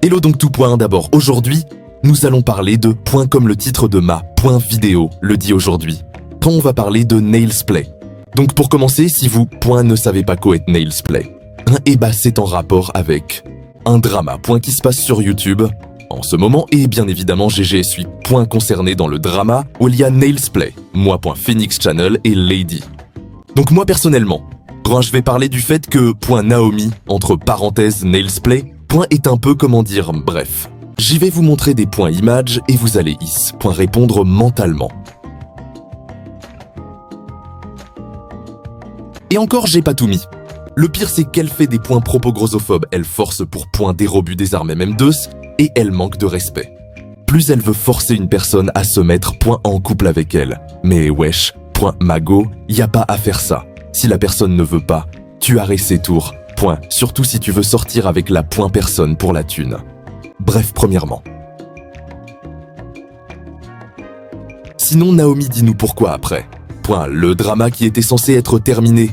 Hello donc tout point, d'abord aujourd'hui, nous allons parler de point comme le titre de ma point vidéo le dit aujourd'hui. Quand on va parler de Nailsplay. Donc pour commencer, si vous point ne savez pas quoi est Nailsplay, et bah c'est en rapport avec un drama point qui se passe sur YouTube en ce moment, et bien évidemment GG suis point concerné dans le drama où il y a Nailsplay, moi point Phoenix Channel et Lady. Donc moi personnellement, quand je vais parler du fait que point Naomi, entre parenthèses Nailsplay, point est un peu comment dire, bref. J'y vais vous montrer des points images et vous allez point répondre mentalement. Et encore j'ai pas tout mis. Le pire c'est qu'elle fait des points propos-grossophobes, elle force pour point dérobus des armes MM2 et elle manque de respect. Plus elle veut forcer une personne à se mettre point en couple avec elle. Mais wesh, point Mago, y a pas à faire ça. Si la personne ne veut pas, tu arrêtes ses tours. Point. Surtout si tu veux sortir avec la point personne pour la thune. Bref, premièrement. Sinon, Naomi, dis-nous pourquoi après. Point. Le drama qui était censé être terminé.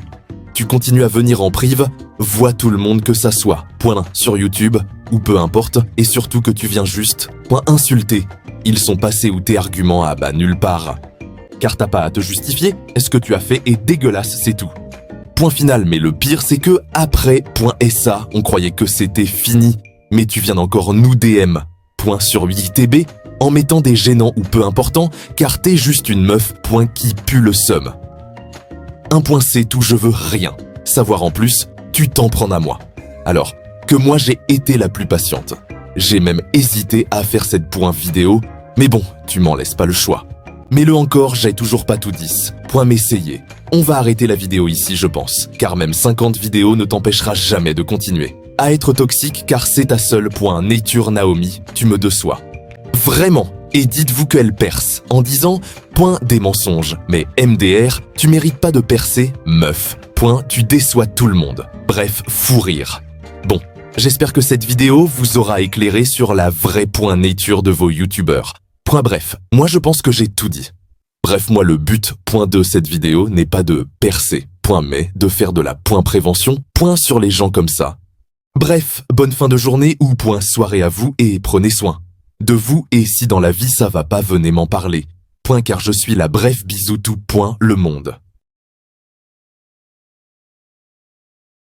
Tu continues à venir en prive, vois tout le monde que ça soit. Point. Sur YouTube, ou peu importe, et surtout que tu viens juste. Point. Insulter. Ils sont passés où tes arguments à nulle part. Car t'as pas à te justifier, et ce que tu as fait est dégueulasse, c'est tout. Point final, mais le pire c'est que après point SA, on croyait que c'était fini, mais tu viens encore nous DM. Point sur 8TB, en mettant des gênants ou peu importants, car t'es juste une meuf, point qui pue le seum. Un point c'est tout, je veux rien. Savoir en plus, tu t'en prends à moi. Alors, que moi j'ai été la plus patiente. J'ai même hésité à faire cette point vidéo, mais bon, tu m'en laisses pas le choix. Mais le encore, j'ai toujours pas tout 10. Point m'essayer. On va arrêter la vidéo ici, je pense, car même 50 vidéos ne t'empêchera jamais de continuer. À être toxique, car c'est ta seule point nature Naomi, tu me déçois. Vraiment. Et dites-vous qu'elle perce, en disant, point des mensonges, mais MDR, tu mérites pas de percer, meuf. Point, tu déçois tout le monde. Bref, fou rire. Bon, j'espère que cette vidéo vous aura éclairé sur la vraie point nature de vos youtubeurs. Point bref, moi je pense que j'ai tout dit. Bref, moi le but, point de cette vidéo, n'est pas de percer, point mais de faire de la point prévention, point sur les gens comme ça. Bref, bonne fin de journée ou point soirée à vous et prenez soin de vous et si dans la vie ça va pas, venez m'en parler. Point car je suis la bref bisou tout point le monde.